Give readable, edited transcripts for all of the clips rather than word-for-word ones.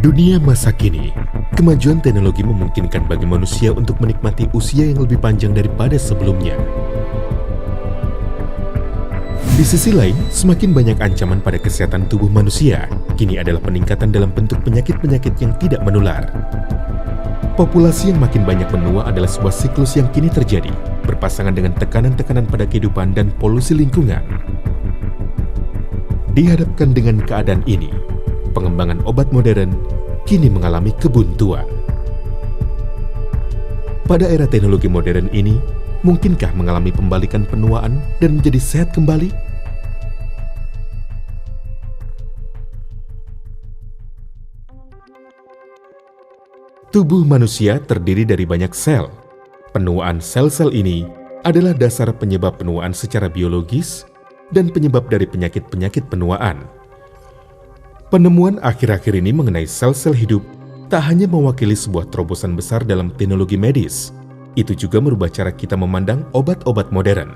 Dunia masa kini, kemajuan teknologi memungkinkan bagi manusia untuk menikmati usia yang lebih panjang daripada sebelumnya. Di sisi lain, semakin banyak ancaman pada kesehatan tubuh manusia, kini adalah peningkatan dalam bentuk penyakit-penyakit yang tidak menular. Populasi yang makin banyak menua adalah sebuah siklus yang kini terjadi, berpasangan dengan tekanan-tekanan pada kehidupan dan polusi lingkungan. Dihadapkan dengan keadaan ini, pengembangan obat modern kini mengalami kebuntuan. Pada era teknologi modern ini, mungkinkah mengalami pembalikan penuaan dan menjadi sehat kembali? Tubuh manusia terdiri dari banyak sel. Penuaan sel-sel ini adalah dasar penyebab penuaan secara biologis dan penyebab dari penyakit-penyakit penuaan. Penemuan akhir-akhir ini mengenai sel-sel hidup tak hanya mewakili sebuah terobosan besar dalam teknologi medis, itu juga merubah cara kita memandang obat-obat modern.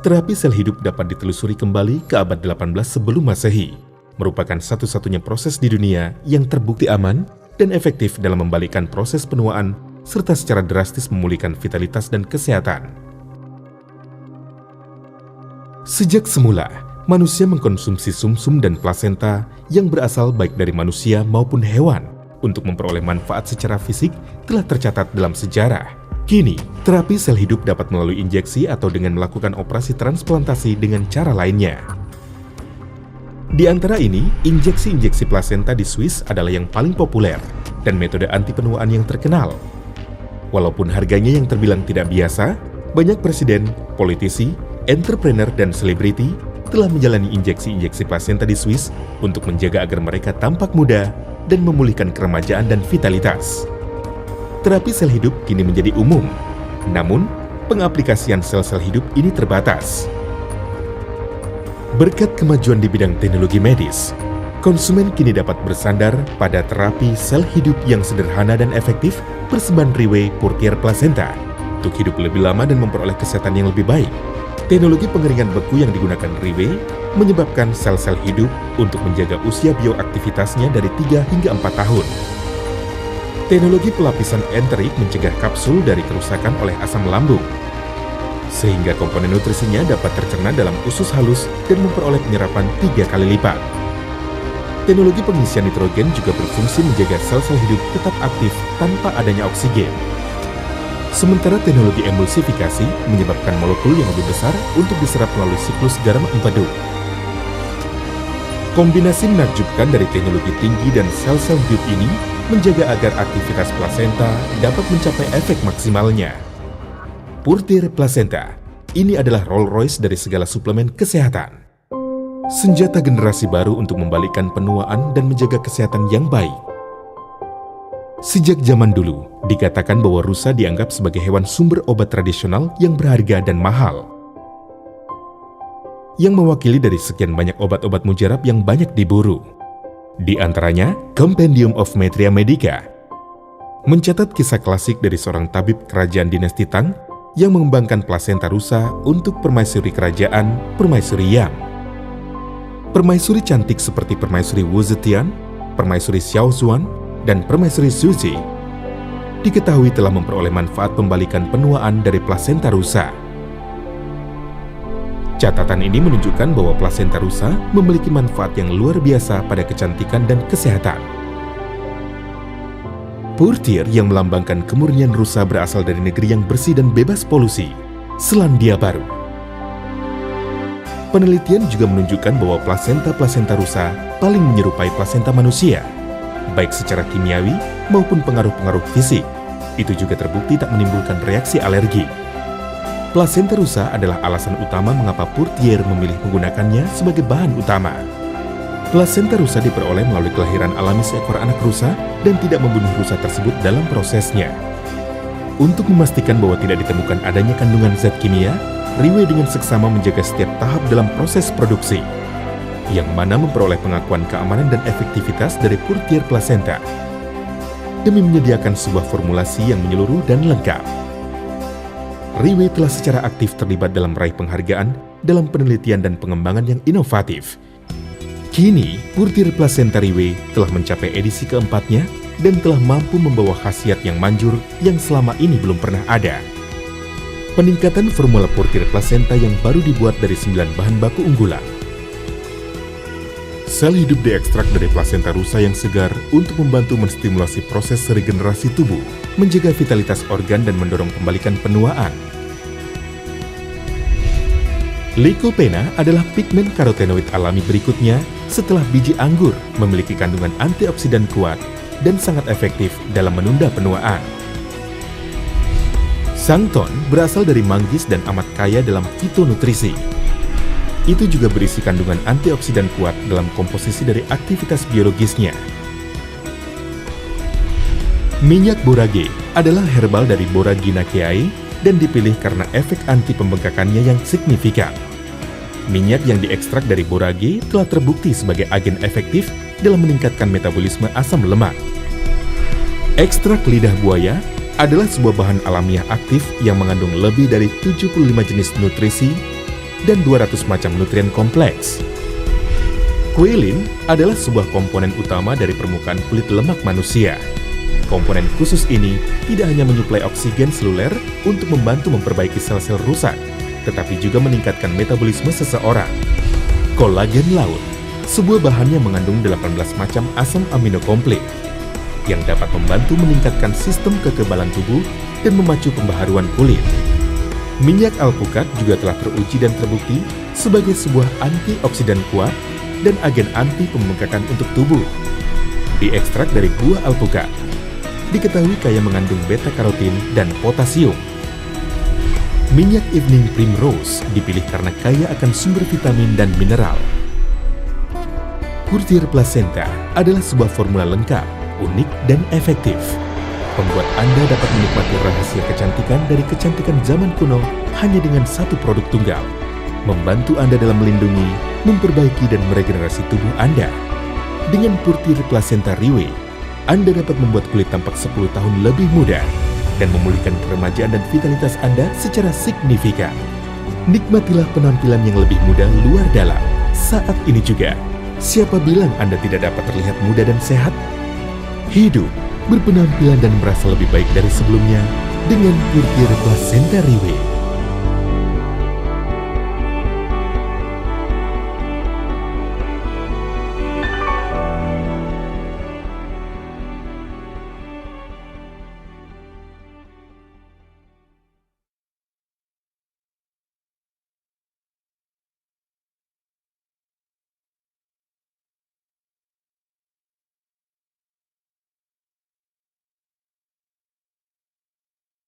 Terapi sel hidup dapat ditelusuri kembali ke abad 18 sebelum Masehi, merupakan satu-satunya proses di dunia yang terbukti aman dan efektif dalam membalikkan proses penuaan serta secara drastis memulihkan vitalitas dan kesehatan. Sejak semula, manusia mengkonsumsi sumsum dan plasenta yang berasal baik dari manusia maupun hewan untuk memperoleh manfaat secara fisik telah tercatat dalam sejarah. Kini, terapi sel hidup dapat melalui injeksi atau dengan melakukan operasi transplantasi dengan cara lainnya. Di antara ini, injeksi-injeksi plasenta di Swiss adalah yang paling populer dan metode anti penuaan yang terkenal. Walaupun harganya yang terbilang tidak biasa, banyak presiden, politisi, entrepreneur, dan selebriti telah menjalani injeksi-injeksi plasenta di Swiss untuk menjaga agar mereka tampak muda dan memulihkan keremajaan dan vitalitas. Terapi sel hidup kini menjadi umum, namun pengaplikasian sel-sel hidup ini terbatas. Berkat kemajuan di bidang teknologi medis, konsumen kini dapat bersandar pada terapi sel hidup yang sederhana dan efektif persembahan Riwe Purtier Placenta untuk hidup lebih lama dan memperoleh kesehatan yang lebih baik. Teknologi pengeringan beku yang digunakan Riwe menyebabkan sel-sel hidup untuk menjaga usia bioaktivitasnya dari 3 hingga 4 tahun. Teknologi pelapisan enterik mencegah kapsul dari kerusakan oleh asam lambung, sehingga komponen nutrisinya dapat tercerna dalam usus halus dan memperoleh penyerapan 3 kali lipat. Teknologi pengisian nitrogen juga berfungsi menjaga sel-sel hidup tetap aktif tanpa adanya oksigen. Sementara teknologi emulsifikasi menyebabkan molekul yang lebih besar untuk diserap melalui siklus garam empedu. Kombinasi menakjubkan dari teknologi tinggi dan sel-sel hidup ini menjaga agar aktivitas plasenta dapat mencapai efek maksimalnya. Purtier Placenta, ini adalah Rolls Royce dari segala suplemen kesehatan. Senjata generasi baru untuk membalikkan penuaan dan menjaga kesehatan yang baik. Sejak zaman dulu, dikatakan bahwa rusa dianggap sebagai hewan sumber obat tradisional yang berharga dan mahal, yang mewakili dari sekian banyak obat-obat mujarab yang banyak diburu. Di antaranya, Compendium of Metria Medica mencatat kisah klasik dari seorang tabib kerajaan dinasti Tang yang mengembangkan plasenta rusa untuk permaisuri kerajaan Permaisuri Yang. Permaisuri cantik seperti Permaisuri Wu Zetian, Permaisuri Xiao Zuan, dan Permaisuri Suji diketahui telah memperoleh manfaat pembalikan penuaan dari plasenta rusa. Catatan ini menunjukkan bahwa plasenta rusa memiliki manfaat yang luar biasa pada kecantikan dan kesehatan. Purtier yang melambangkan kemurnian rusa berasal dari negeri yang bersih dan bebas polusi, Selandia Baru. Penelitian juga menunjukkan bahwa plasenta rusa paling menyerupai plasenta manusia, baik secara kimiawi maupun pengaruh-pengaruh fisik. Itu juga terbukti tak menimbulkan reaksi alergi. Plasenta rusa adalah alasan utama mengapa Purtier memilih menggunakannya sebagai bahan utama. Plasenta rusa diperoleh melalui kelahiran alami seekor anak rusa dan tidak membunuh rusa tersebut dalam prosesnya. Untuk memastikan bahwa tidak ditemukan adanya kandungan zat kimia, Riwe dengan seksama menjaga setiap tahap dalam proses produksi, yang mana memperoleh pengakuan keamanan dan efektivitas dari Purtier Placenta, demi menyediakan sebuah formulasi yang menyeluruh dan lengkap. Riwe telah secara aktif terlibat dalam meraih penghargaan dalam penelitian dan pengembangan yang inovatif. Kini, Purtir Plasenta Riwe telah mencapai edisi keempatnya dan telah mampu membawa khasiat yang manjur yang selama ini belum pernah ada. Peningkatan formula Purtir Plasenta yang baru dibuat dari 9 bahan baku unggulan. Sel hidup diekstrak dari plasenta rusa yang segar untuk membantu menstimulasi proses regenerasi tubuh, menjaga vitalitas organ dan mendorong pembalikan penuaan. Lycopena adalah pigmen karotenoid alami berikutnya setelah biji anggur memiliki kandungan antioksidan kuat dan sangat efektif dalam menunda penuaan. Sangton berasal dari manggis dan amat kaya dalam fitonutrisi. Itu juga berisi kandungan antioksidan kuat dalam komposisi dari aktivitas biologisnya. Minyak borage adalah herbal dari Boraginaceae dan dipilih karena efek anti pembengkakannya yang signifikan. Minyak yang diekstrak dari borage telah terbukti sebagai agen efektif dalam meningkatkan metabolisme asam lemak. Ekstrak lidah buaya adalah sebuah bahan alamiah aktif yang mengandung lebih dari 75 jenis nutrisi dan 200 macam nutrien kompleks. Kuilin adalah sebuah komponen utama dari permukaan kulit lemak manusia. Komponen khusus ini tidak hanya menyuplai oksigen seluler untuk membantu memperbaiki sel-sel rusak, tetapi juga meningkatkan metabolisme seseorang. Kolagen laut, sebuah bahan yang mengandung 18 macam asam amino komplit, yang dapat membantu meningkatkan sistem kekebalan tubuh dan memacu pembaharuan kulit. Minyak alpukat juga telah teruji dan terbukti sebagai sebuah antioksidan kuat dan agen anti pembengkakan untuk tubuh. Diekstrak dari buah alpukat, diketahui kaya mengandung beta-karotin dan potasium. Minyak evening primrose dipilih karena kaya akan sumber vitamin dan mineral. Purtir Plasenta adalah sebuah formula lengkap, unik, dan efektif. Membuat Anda dapat menikmati rahasia kecantikan dari kecantikan zaman kuno hanya dengan satu produk tunggal. Membantu Anda dalam melindungi, memperbaiki, dan meregenerasi tubuh Anda. Dengan Purtir Plasenta Riwe, Anda dapat membuat kulit tampak 10 tahun lebih muda dan memulihkan keremajaan dan vitalitas Anda secara signifikan. Nikmatilah penampilan yang lebih muda luar dalam saat ini juga. Siapa bilang Anda tidak dapat terlihat muda dan sehat? Hidup, berpenampilan dan merasa lebih baik dari sebelumnya dengan Purtir Plasenta Riwe.